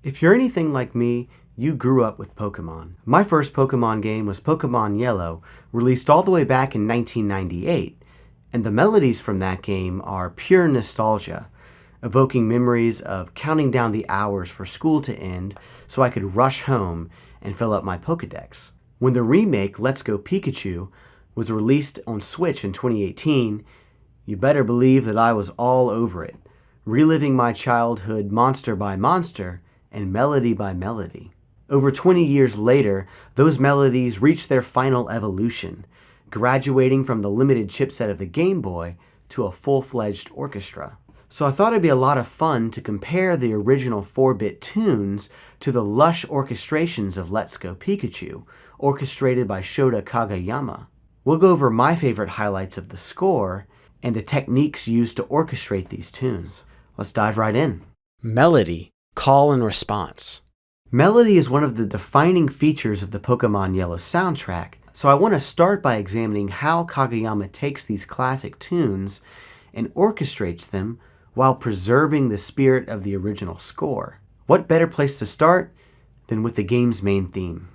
If you're anything like me, you grew up with Pokemon. My first Pokemon game was Pokemon Yellow, released all the way back in 1998, and the melodies from that game are pure nostalgia, evoking memories of counting down the hours for school to end so I could rush home and fill up my Pokedex. When the remake Let's Go Pikachu was released on Switch in 2018, you better believe that I was all over it, reliving my childhood monster by monster and melody by melody. Over 20 years later, those melodies reached their final evolution, graduating from the limited chipset of the Game Boy to a full-fledged orchestra. So I thought it'd be a lot of fun to compare the original 4-bit tunes to the lush orchestrations of Let's Go Pikachu, orchestrated by Shota Kageyama. We'll go over my favorite highlights of the score and the techniques used to orchestrate these tunes. Let's dive right in. Melody, call and response. Melody is one of the defining features of the Pokemon Yellow soundtrack, so I want to start by examining how Kageyama takes these classic tunes and orchestrates them while preserving the spirit of the original score. What better place to start than with the game's main theme?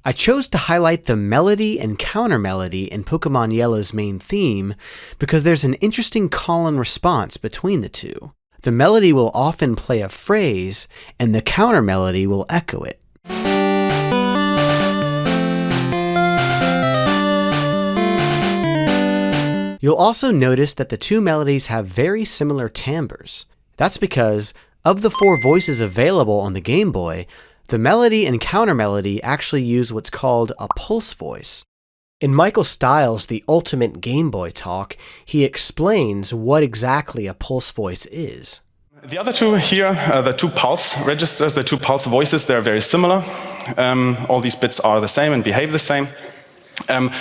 I chose to highlight the melody and counter melody in Pokemon Yellow's main theme because there's an interesting call and response between the two. The melody will often play a phrase, and the counter melody will echo it. You'll also notice that the two melodies have very similar timbres. That's because, of the 4 voices available on the Game Boy, the melody and counter melody actually use what's called a pulse voice. In Michael Steil's The Ultimate Game Boy Talk, he explains what exactly a pulse voice is. The other two here, the 2 pulse registers, the 2 pulse voices, they're very similar. All these bits are the same and behave the same.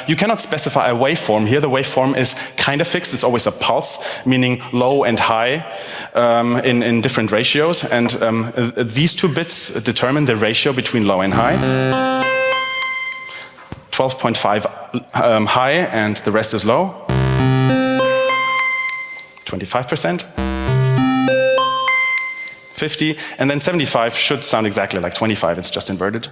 You cannot specify a waveform here. The waveform is kind of fixed. It's always a pulse, meaning low and high in different ratios. And these 2 bits determine the ratio between low and high. 12.5 high and the rest is low. 25%. 50, and then 75 should sound exactly like 25. It's just inverted.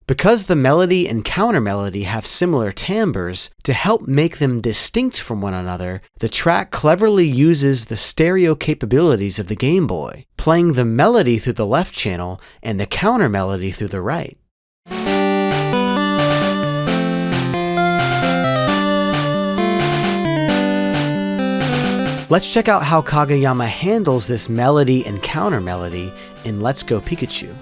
Because the melody and counter melody have similar timbres, to help make them distinct from one another, the track cleverly uses the stereo capabilities of the Game Boy, playing the melody through the left channel and the counter melody through the right. Let's check out how Kageyama handles this melody and counter melody in Let's Go Pikachu.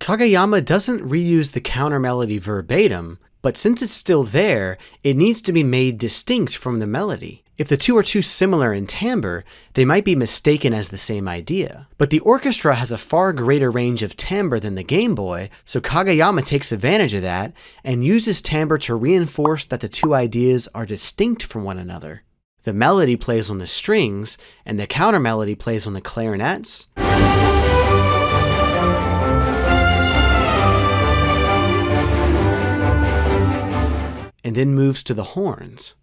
Kageyama doesn't reuse the counter melody verbatim, but since it's still there, it needs to be made distinct from the melody. If the two are too similar in timbre, they might be mistaken as the same idea. But the orchestra has a far greater range of timbre than the Game Boy, so Kageyama takes advantage of that and uses timbre to reinforce that the two ideas are distinct from one another. The melody plays on the strings, and the counter melody plays on the clarinets, and then moves to the horns.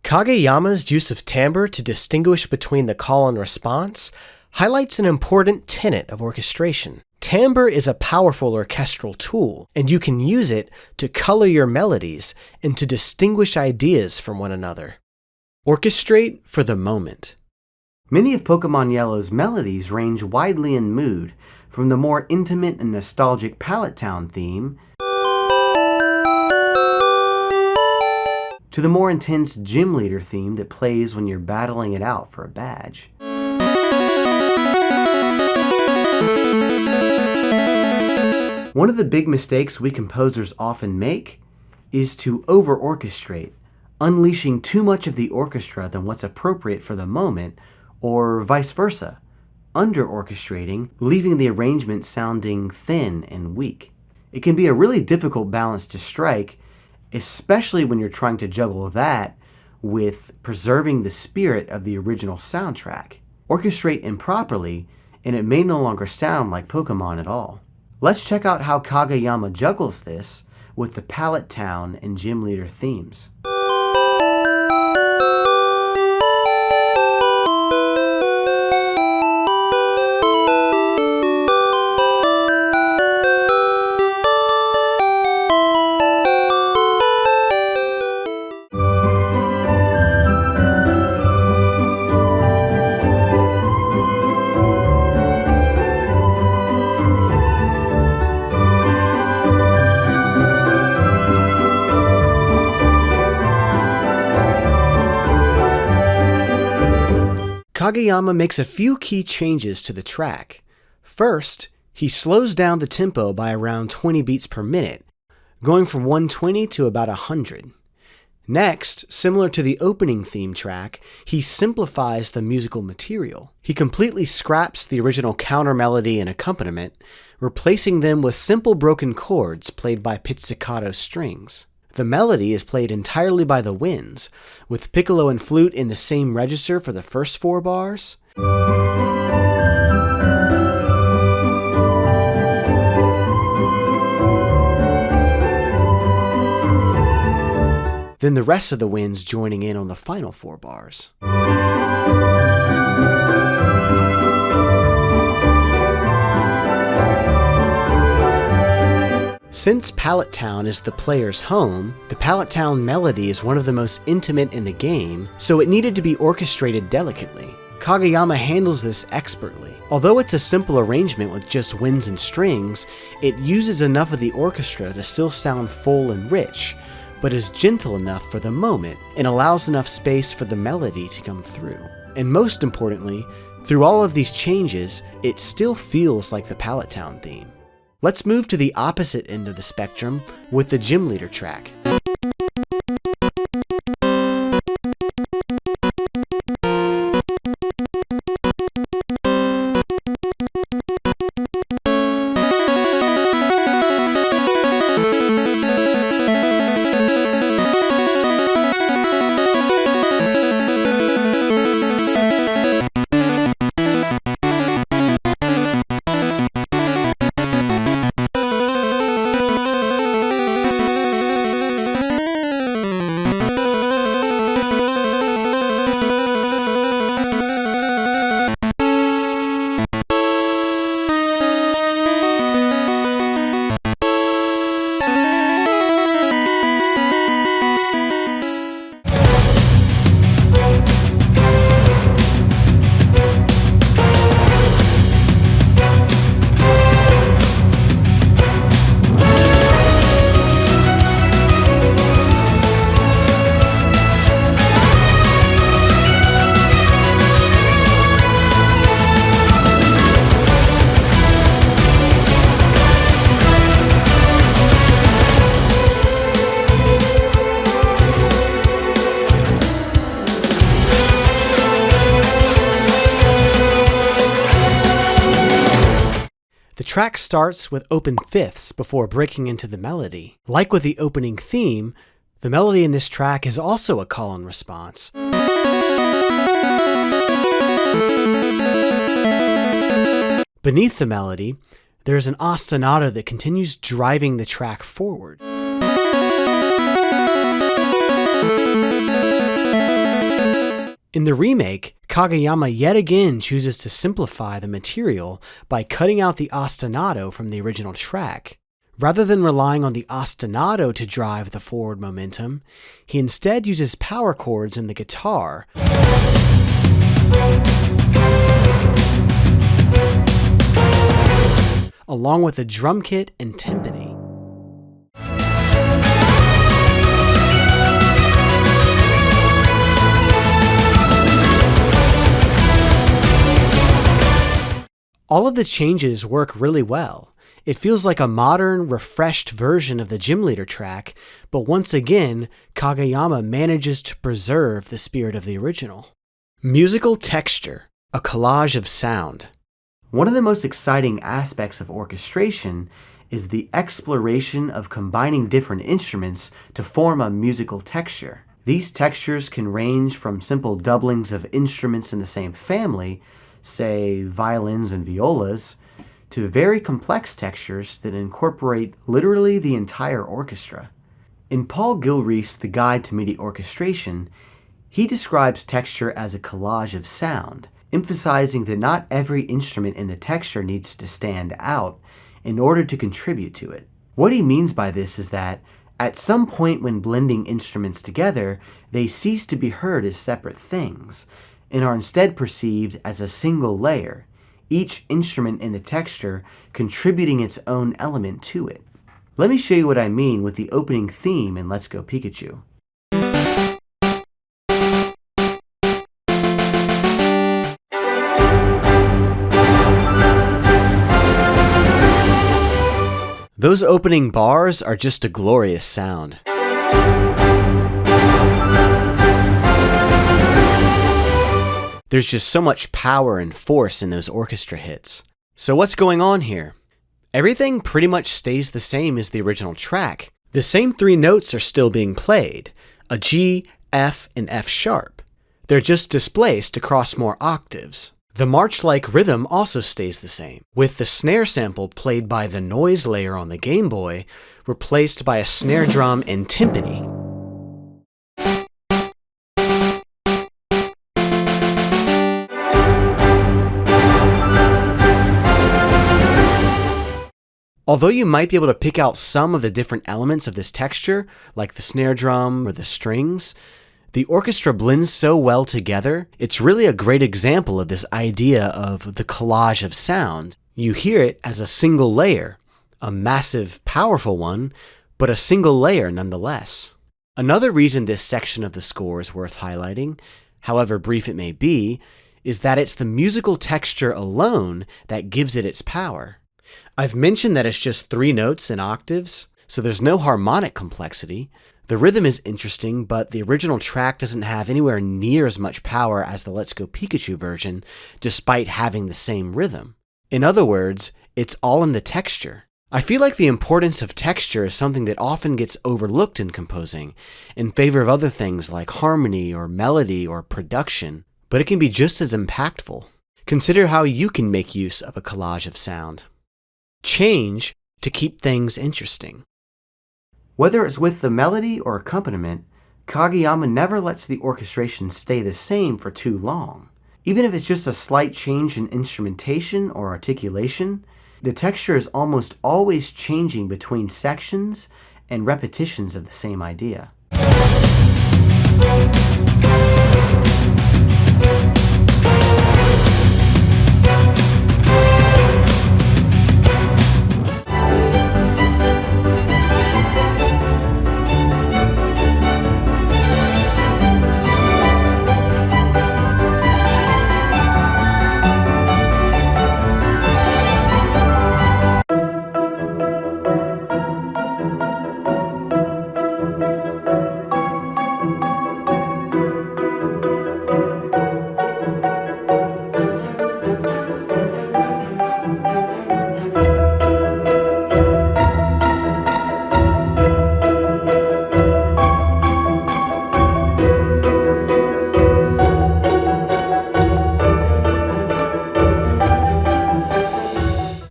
Kageyama's use of timbre to distinguish between the call and response highlights an important tenet of orchestration. Timbre is a powerful orchestral tool, and you can use it to color your melodies and to distinguish ideas from one another. Orchestrate for the moment. Many of Pokemon Yellow's melodies range widely in mood, from the more intimate and nostalgic Pallet Town theme to the more intense gym leader theme that plays when you're battling it out for a badge. One of the big mistakes we composers often make is to over-orchestrate, unleashing too much of the orchestra than what's appropriate for the moment, or vice versa, under-orchestrating, leaving the arrangement sounding thin and weak. It can be a really difficult balance to strike, especially when you're trying to juggle that with preserving the spirit of the original soundtrack. Orchestrate improperly, and it may no longer sound like Pokemon at all. Let's check out how Kageyama juggles this with the Pallet Town and Gym Leader themes. Kageyama makes a few key changes to the track. First, he slows down the tempo by around 20 beats per minute, going from 120 to about 100. Next, similar to the opening theme track, he simplifies the musical material. He completely scraps the original counter melody and accompaniment, replacing them with simple broken chords played by pizzicato strings. The melody is played entirely by the winds, with piccolo and flute in the same register for the first 4 bars. Then the rest of the winds joining in on the final 4 bars. Since Pallet Town is the player's home, the Pallet Town melody is one of the most intimate in the game, so it needed to be orchestrated delicately. Kageyama handles this expertly. Although it's a simple arrangement with just winds and strings, it uses enough of the orchestra to still sound full and rich, but is gentle enough for the moment and allows enough space for the melody to come through. And most importantly, through all of these changes, it still feels like the Pallet Town theme. Let's move to the opposite end of the spectrum with the Gym Leader track. The track starts with open fifths before breaking into the melody. Like with the opening theme, the melody in this track is also a call and response. Beneath the melody, there is an ostinato that continues driving the track forward. In the remake, Kageyama yet again chooses to simplify the material by cutting out the ostinato from the original track. Rather than relying on the ostinato to drive the forward momentum, he instead uses power chords in the guitar, along with a drum kit and timpani. All of the changes work really well. It feels like a modern, refreshed version of the Gym Leader track, but once again, Kageyama manages to preserve the spirit of the original. Musical texture, a collage of sound. One of the most exciting aspects of orchestration is the exploration of combining different instruments to form a musical texture. These textures can range from simple doublings of instruments in the same family, say violins and violas, to very complex textures that incorporate literally the entire orchestra. In Paul Gilreath's The Guide to MIDI Orchestration, he describes texture as a collage of sound, emphasizing that not every instrument in the texture needs to stand out in order to contribute to it. What he means by this is that at some point when blending instruments together, they cease to be heard as separate things, and are instead perceived as a single layer, each instrument in the texture contributing its own element to it. Let me show you what I mean with the opening theme in Let's Go Pikachu. Those opening bars are just a glorious sound. There's just so much power and force in those orchestra hits. So what's going on here? Everything pretty much stays the same as the original track. The same three notes are still being played, a G, F, and F sharp. They're just displaced across more octaves. The march-like rhythm also stays the same, with the snare sample played by the noise layer on the Game Boy replaced by a snare drum and timpani. Although you might be able to pick out some of the different elements of this texture, like the snare drum or the strings, the orchestra blends so well together, it's really a great example of this idea of the collage of sound. You hear it as a single layer, a massive, powerful one, but a single layer nonetheless. Another reason this section of the score is worth highlighting, however brief it may be, is that it's the musical texture alone that gives it its power. I've mentioned that it's just three notes and octaves, so there's no harmonic complexity. The rhythm is interesting, but the original track doesn't have anywhere near as much power as the Let's Go Pikachu version, despite having the same rhythm. In other words, it's all in the texture. I feel like the importance of texture is something that often gets overlooked in composing, in favor of other things like harmony or melody or production, but it can be just as impactful. Consider how you can make use of a collage of sound. Change to keep things interesting. Whether it's with the melody or accompaniment, Kageyama never lets the orchestration stay the same for too long. Even if it's just a slight change in instrumentation or articulation, the texture is almost always changing between sections and repetitions of the same idea.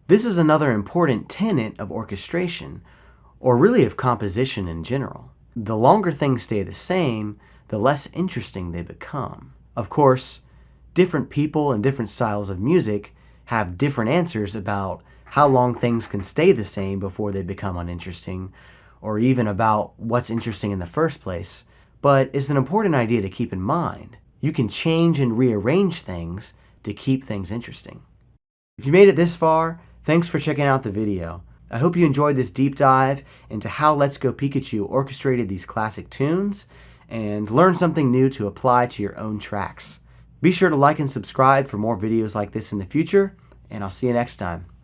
This is another important tenet of orchestration, or really of composition in general. The longer things stay the same, the less interesting they become. Of course, different people and different styles of music have different answers about how long things can stay the same before they become uninteresting, or even about what's interesting in the first place. But it's an important idea to keep in mind. You can change and rearrange things to keep things interesting. If you made it this far, thanks for checking out the video. I hope you enjoyed this deep dive into how Let's Go Pikachu orchestrated these classic tunes and learned something new to apply to your own tracks. Be sure to like and subscribe for more videos like this in the future, and I'll see you next time.